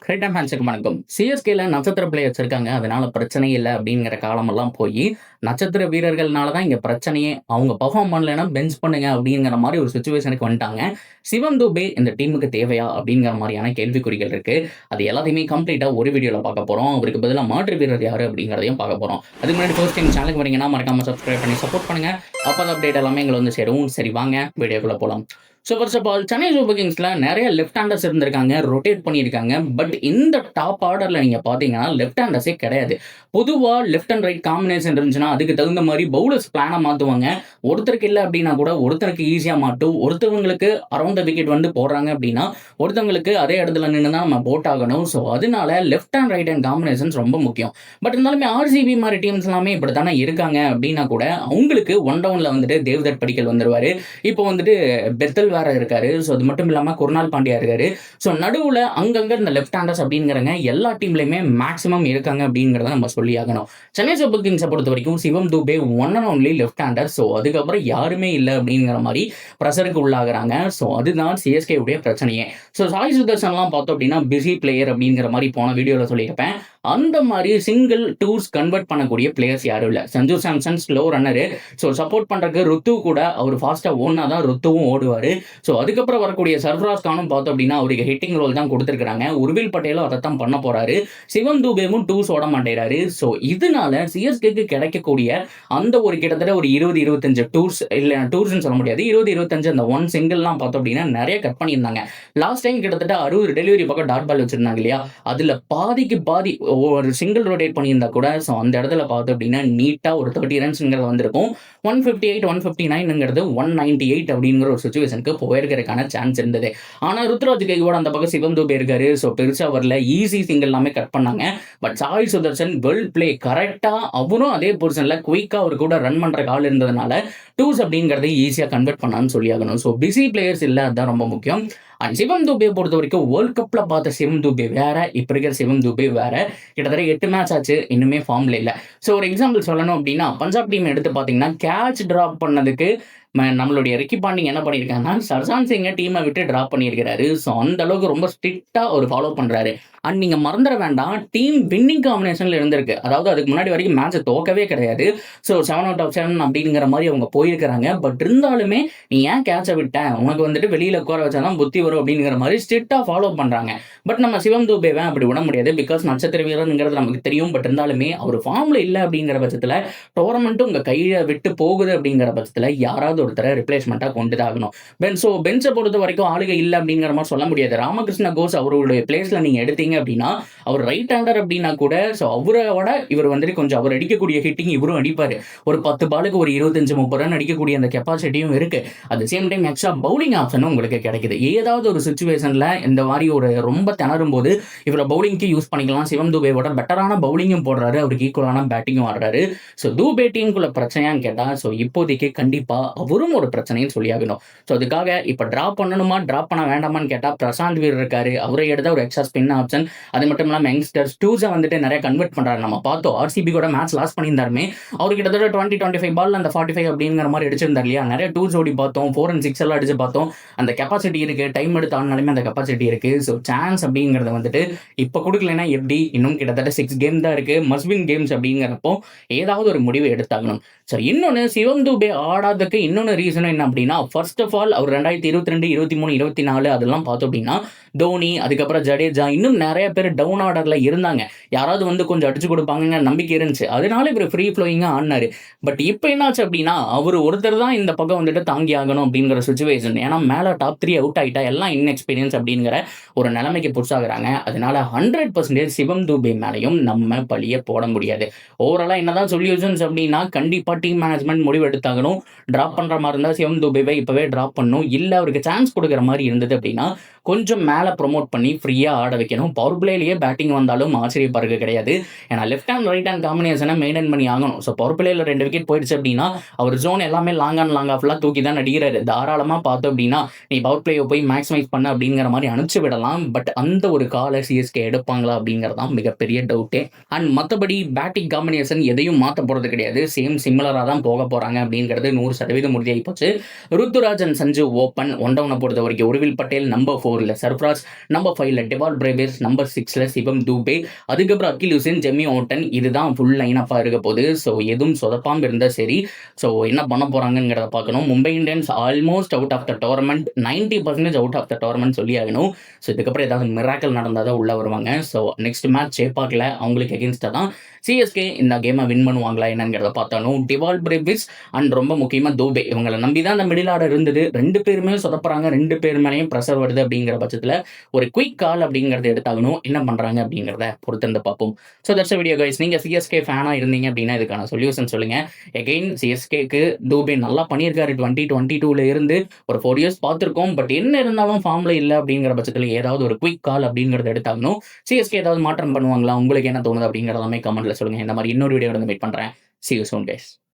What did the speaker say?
Great ஃபேன்ஸுக்கு வணக்கம். சிஎஸ்கேல நட்சத்திர பிளேயர்ஸ் இருக்காங்க. அதனால பிரச்சனை இல்ல அப்படிங்கிற காலமெல்லாம் போயி, நட்சத்திர வீரர்கள்னால தான் இங்க பிரச்சனையே. அவங்க பெர்ஃபார்ம் பண்ணலன்னா பெஞ்ச் பண்ணுங்க அப்படிங்கிற மாரி ஒரு சிச்சுவேஷனுக்கு வந்துட்டாங்க. சிவம் துபே இந்த டீமுக்கு தேவையா? அப்படிங்கிற மாரியான கேள்விக்குறிகள் இருக்கு. அது எல்லாத்தையுமே கம்ப்ளீட்டா ஒரு வீடியோல பார்க்க போறோம். அவருக்கு பதிலா மாற்று வீரர் யாரு அப்படிங்கிறதையும் பார்க்க போறோம். அதுக்கு முன்னாடி ஃபர்ஸ்ட் டைம் சேனலுக்கு வரீங்கன்னா மறக்காம சப்ஸ்கிரைப் பண்ணி சப்போர்ட் பண்ணுங்க. அப்பதான் அப்டேட் எல்லாமே எங்கள வந்து சேரும். சரி வாங்க வீடியோக்குள்ள போலாம். First of all Chennai super கிங்ஸ்ல நெறைய லெஃப்ட் ஹேண்டர்ஸ் இருந்திருக்காங்க. ரொட்டேட் பண்ணியிருக்காங்க. பட் இந்த டாப் ஆர்டர்ல நீங்க பார்த்தீங்கன்னா, லெஃப்ட் ஹேண்டர்ஸே கிடையாது. பொதுவா லெஃப்ட் அண்ட் ரைட் காம்பினேஷன் இருந்துச்சுன்னா, அதுக்கு தகுந்த மாரி பவுலர்ஸ் பிளான மாத்துவாங்க. ஒருத்தருக்கு இல்ல அப்டின்னா கூட ஒருத்தருக்கு ஈஸியா மாட்டும். ஒருத்தவங்களுக்கு அரவுண்ட் த விக்கெட் வந்து போடுறாங்க அப்டின்னா, ஒருத்தவங்களுக்கு அதே இடத்துல நின்னு தான் நம்ம போட்டாகணும். அதனால left and right hand combinations ரொம்ப முக்கியம். பட் இருந்தாலுமே ஆர்சிபி மாரி டீம்ஸ் எல்லாமே இப்படித்தானே இருக்காங்க அப்டின்னா கூட, அவங்களுக்கு ஒன் டவுன்ல வந்துட்டு தேவ்தத் படிக்கல் வந்துருவாரு. இப்போ வந்துட்டு பெத்தல் வேற இருக்காரு. அது மட்டும் இல்லாம குருநாள் பாண்டியா இருக்காரு. நடுவுல அங்கங்க இந்த லெஃப்ட் ஹேண்டர்ஸ் அப்படிங்கிறவங்க எல்லா டீம்லயுமே மேக்ஸிமம் இருக்காங்க அப்படிங்கிறத நம்ம சொல்லி ஆகணும். சென்னை சூப்பர் கிங்ஸை பொறுத்தவரைக்கும் Shivam Dube one and only left hander. அதுக்கப்புறம் யாருமே இல்ல அப்படிங்கிற மாரி பிரஷருக்கு உள்ளாகுறாங்க. அதுதான் சிஎஸ்கே உடைய பிரச்சனையே. சாய் சுதர்சன்லாம் பார்த்தோம் அப்படின்னா பிஸி பிளேயர் அப்படிங்கிற மாரி போன வீடியோல சொல்லியிருப்பேன். அந்த மாரி சிங்கிள் டூர்ஸ் கன்வெர்ட் பண்ணக்கூடிய பிளேயர்ஸ் யாரும் இல்ல. Sanju Samson slow runner. Support பண்றதுக்கு ருத்து கூட அவர் ஃபாஸ்டா ஓடுனா தான் ருத்துவும் ஓடுவாரு. அதுக்கப்புறம் வரக்கூடிய சர்ஃப்ராஸ் கானும் பார்த்தோம் அப்படின்னா அவருக்கு ஹிட்டிங் ரோல் தான் கொடுத்துருக்காங்க. உர்வில் பட்டேலும் அதைத்தான் பண்ண போறாரு. சிவம் துபேவும் டூஸ் ஓட மாட்டேறாரு. இதனால சிஎஸ்கேக்கு கிடைக்கக்கூடிய அந்த ஒரு கிட்டத்தட்ட ஒரு 20-25 டூர்ஸ் இல்ல டூர்ஸ்னு சொல்ல முடியாது. 20-25 அந்த ஒன் சிங்கிள்லாம் பார்த்தோம் அப்படின்னா நிறைய கட் பண்ணியிருந்தாங்க. லாஸ்ட் டைம் கிட்டத்தட்ட 60 டெலிவரி பக்கம் டாட் பால் வச்சிருந்தாங்க இல்லையா? அதுல பாதிக்கு பாதி ஒரு சிங்கிள் ரொட்டேட் பண்ணியிருந்தா கூட அந்த இடத்துல பார்த்தோம் அப்படின்னா நீட்டா ஒரு 30 ரன்ஸ்ங்கிறது வந்திருக்கும். 158, 159ங்கிறது 198 அப்படிங்கிற ஒரு சிச்சுவேஷனுக்கு போயிருக்கிறதுக்கான சான்ஸ் இருந்தது. ஆனா ருத்ராஜ் கைவோட அந்த பக்கம் சிவம் துபே இருக்காரு. பெருசா வரல. ஈஸி சிங்கிள் எல்லாமே கட் பண்ணாங்க. But Sai Sudharsan well play கரெக்டா அவரும் அதே பொசிஷன்ல குயிக்கா அவர் கூட ரன் பண்ற ஆள் இருந்ததுனால டூஸ் அப்படிங்கறதை ஈஸியா கன்வெர்ட் பண்ணான்னு சொல்லி ஆகணும். பிஸி பிளேயர்ஸ் இல்ல, அதுதான் ரொம்ப முக்கியம். அண்ட் சிவம் துபே பொறுத்த வரைக்கும் வேர்ல்ட் கப்ல பார்த்த சிவம் துபே வேற, இப்ப இருக்கிற சிவம் துபே வேற. கிட்டத்தட்ட 8 மேட்ச் ஆச்சு, இன்னுமே ஃபார்ம்ல இல்ல. ஒரு எக்ஸாம்பிள் சொல்லணும் அப்படின்னா, பஞ்சாப் டீம் எடுத்து பாத்தீங்கன்னா கேட்ச் டிராப் பண்ணதுக்கு நம்மளுடைய ரிக்கி பாண்டிங் என்ன பண்ணியிருக்காங்கன்னா, சர்சான் சிங்கை டீமை விட்டு டிராப் பண்ணியிருக்கிறாரு. அந்த அளவுக்கு ரொம்ப ஸ்ட்ரிக்டா ஒரு ஃபாலோ பண்றாரு. அண்ட் நீங்க மறந்துட வேண்டாம், டீம் வின்னிங் காம்பினேஷன்ல இருந்திருக்கு. அதாவது அதுக்கு முன்னாடி வரைக்கும் மேட்சை தோக்கவே கிடையாது. 7 அவுட் ஆஃப் 7 அப்படிங்கிற மாதிரி அவங்க போயிருக்கிறாங்க. பட் இருந்தாலுமே நீ ஏன் கேட்சை விட்ட, உனக்கு வந்துட்டு வெளியில உட்கார வச்சாதான் புத்தி வரும் அப்படிங்கிற மாதிரி ஸ்ட்ரிக்டா ஃபாலோ பண்றாங்க. பட் நம்ம சிவம் துபேவை அப்படி விட முடியாது. பிகாஸ் நட்சத்திர வீரர்ங்கிறது நமக்கு தெரியும். பட் இருந்தாலுமே அவர் ஃபார்ம்ல இல்லை அப்படிங்கிற பட்சத்துல டோர்னமெண்ட்டும் உங்க கையை விட்டு போகுது அப்படிங்கிற பட்சத்துல யாராவது ஒருத்தரை ரிப்ளேஸ்மெண்ட்டாக கொண்டு தான் ஆகணும். பெஞ்சை பொறுத்த வரைக்கும் ஆளுகை இல்லை அப்படிங்கிற மாதிரி சொல்ல முடியாது. ராமகிருஷ்ண கோஸ் அவருடைய பிளேஸ்ல நீங்க எடுத்தீங்க அப்படின்னா, அவர் ரைட் ஹேண்டர் அப்படின்னா கூட அவரை விட இவர் வந்துட்டு கொஞ்சம் அவர் அடிக்கக்கூடிய ஹிட்டிங் இவரும் அடிப்பாரு. ஒரு 10 பாலுக்கு ஒரு 25-30 ரன் அடிக்கக்கூடிய அந்த கெப்பாசிட்டியும் இருக்கு. At same time extra bowling ஆப்ஷனும் உங்களுக்கு கிடைக்குது. ஏதாவது ஒரு சுச்சுவேஷன்ல இந்த மாதிரி ஒரு ரொம்ப திணறும் போது இவரை பவுலிங்க்கு யூஸ் பண்ணிக்கலாம். சிவம் துபேவோட பெட்டரான பவுலிங்கும் போடுறாரு, அவருக்கு ஈக்குவலான பேட்டிங்கும் ஆடுறாரு. துபே டீமுக்குள்ள பிரச்சனையான்னு கேட்டா இப்போதைக்கு கண்டிப்பா அவரும் ஒரு பிரச்சனைன்னு சொல்லியாகணும். அதுக்காக இப்ப டிராப் பண்ணணுமா டிராப் பண்ண வேண்டாமான்னு கேட்டா பிரசாந்த் வீர் இருக்காரு. அவரை எடுத்த ஒரு எக்ஸ்ட்ரா ஸ்பின் ஆப்ஷன். அது மட்டும் இல்லாம யங்ஸ்டர்ஸ் டூஸை வந்துட்டு நிறைய கன்வெர்ட் பண்றாரு. நம்ம பார்த்தோம் ஆர்சிபி கூட மேட்ச் லாஸ் பண்ணியிருந்தாருமே, அவர் கிட்டத்தட்ட 20-25 பால் அந்த 45 அப்படிங்கிற மாதிரி அடிச்சிருந்தார் இல்லையா? நிறைய டூஸ் ஓடி பார்த்தோம், 4 and 6 எல்லாம் அடிச்சு பார்த்தோம். அந்த கெப்பாசிட்டி இருக்கு, டைம் எடுத்து ஆனாலுமே அந்த கெப்பாசிட்டி இருக்கு. சான்ஸ் அப்படிங்கறது வந்துட்டு இப்ப கொடுக்கலன்னா எப்படி? இன்னும் கிட்டத்தட்ட 6 கேம் தான் இருக்கு. மஸ்ட் வின் கேம்ஸ் அப்படிங்கிறப்போ ஏதாவது ஒரு முடிவு எடுத்தாகணும். இன்னொன்னு சிவம் துபே ஆடாததுக்கு இன்னொன்னு ரீசன் என்ன அப்படின்னா, ஃபர்ஸ்ட் ஆஃப் ஆல் அவர் 2022, 23, 24 அதெல்லாம் பார்த்தோம் அப்படின்னா தோனி, அதுக்கப்புறம் ஜடேஜா, இன்னும் நிறைய பேர் டவுன் ஆர்டர்ல இருந்தாங்க. யாராவது வந்து கொஞ்சம் அடிச்சு கொடுப்பாங்க நம்பிக்கை இருந்துச்சு. அதனால இவர் ஃப்ரீ ஃப்ளோயிங்கா ஆடினாரு. பட் இப்போ என்னாச்சு அப்படின்னா, அவர் ஒருத்தர் தான் இந்த பக்கம் வந்துட்டு தாங்கி ஆகணும் அப்படிங்கிற சுச்சுவேஷன். ஏன்னா மேல டாப் 3 அவுட் ஆயிட்டா எல்லாம் இன்எக்ஸ்பீரியன்ஸ் அப்படிங்கிற ஒரு நிலைமைக்கு புதுசாகிறாங்க. அதனால 100% சிவம் துபே மேலையும் நம்ம பழிய போட முடியாது. ஓவராலா என்னதான் சொல்யூஷன்ஸ் அப்படின்னா, கண்டிப்பா டீம் மேனேஜ்மெண்ட் முடிவு எடுத்தாகணும். டிராப் பண்ற மாதிரி இருந்தா சிவம் துபேவை இப்பவே டிராப் பண்ணணும். இல்ல அவருக்கு சான்ஸ் கொடுக்குற மாதிரி இருந்தது அப்படின்னா கொஞ்சம் மேல ப்ரொமோட் பண்ணி ஃப்ரீயா ஆட வைக்கணும். பவர் பிளேலயே பேட்டிங் வந்தாலும் ஆச்சரியப்படுறது கிடையாது. ஏன்னா லெஃப்ட் ஹேண்ட் ரைட் ஹேண்ட் காம்பினேஷனை மெயின்டைன் பண்ணி ஆகணும். பவர் பிளேல 2 விக்கெட் போயிடுச்சு அப்படின்னா அவர் ஜோன் எல்லாமே லாங் அண்ட் லாங் ஆஃப்லாம் தூக்கி தான் அடிக்கிறாரு. தாராளமா பார்த்தோம் அப்படின்னா நீ பவர் பிளேயை போய் மேக்ஸிமைஸ் பண்ண அப்படிங்கிற மாதிரி அனுப்பிச்சு விடலாம். பட் அந்த ஒரு காலை சிஎஸ்கே எடுப்பாங்களா அப்படிங்கிறதான் மிகப்பெரிய டவுட்டே. அண்ட் மற்றபடி பேட்டிங் காம்பினேஷன் எதையும் மாற்ற போறது கிடையாது. சேம் சிம்லா வெற்றியாளரா தான் போக போறாங்க அப்படிங்கிறது 100% உறுதியாகி போச்சு. Ruturaj and Sanju open. One டவுனை பொறுத்தவரைக்கும் உருவில் பட்டேல் நம்பர் 4ல சர்ஃப்ராஸ், நம்பர் 5ல டெவால் பிரேவிஸ், நம்பர் 6ல சிவம் தூபே, அதுக்கப்புறம் அகில் ஹுசேன், ஜெமி ஓட்டன். இதுதான் ஃபுல் லைனப்பா இருக்க போகுது. ஸோ எதுவும் சொதப்பாம இருந்தா சரி. ஸோ என்ன பண்ண போறாங்கங்கிறத பார்க்கணும். Mumbai Indians almost out of the tournament, 90% out of the tournament சொல்லி ஆகணும். ஸோ இதுக்கப்புறம் ஏதாவது மிராக்கல் நடந்தால் தான் உள்ள வருவாங்க. ஸோ நெக்ஸ்ட் மேட்ச் சேப்பாக்கில் அவங்களுக்கு எகென்ஸ்டாக தான் சிஎஸ்கே இந்த கேமை வின் பண்ணுவாங்களா என்னங்கிறத பார்த்தாலும் டிவால் பிரேவிஸ் அண்ட் ரொம்ப முக்கியமாக தூபே இவங்களை நம்பி தான் அந்த மிடில் ஆர்டர் இருந்தது. 2 பேருமே சொதப்புறாங்க, 2 பேர் மேலேயும் ப்ரெஷர் வருது அப்படிங்கிற பட்சத்தில் ஒரு குயிக் கால் அப்படிங்கிறத எடுத்தாகணும். என்ன பண்ணுறாங்க அப்படிங்கிறத பொறுத்திருந்து பார்ப்போம். So that's video guys. நீங்கள் சிஎஸ்கே ஃபேனாக இருந்தீங்க அப்படின்னா இதுக்கான சொல்யூஷன் சொல்லுங்கள். எகெயின் சிஎஸ்கேக்கு தூபே நல்லா பண்ணியிருக்காரு. 2022ல இருந்து ஒரு 4 இயர்ஸ் பார்த்துருக்கோம். பட் என்ன இருந்தாலும் ஃபார்ம்ல இல்லை அப்படிங்கிற பட்சத்தில் ஏதாவது ஒரு குயிக் கால் அப்படிங்கிறத எடுத்தாகணும். சிஎஸ்கே ஏதாவது மாற்றம் பண்ணுவாங்களா, உங்களுக்கு என்ன தோணுது அப்படிங்கிறதாமே கமெண்ட்ல சொல்லுங்கள். இந்த மாதிரி இன்னொரு வீடியோ வந்து மீட் பண்ணுறேன். See you soon guys.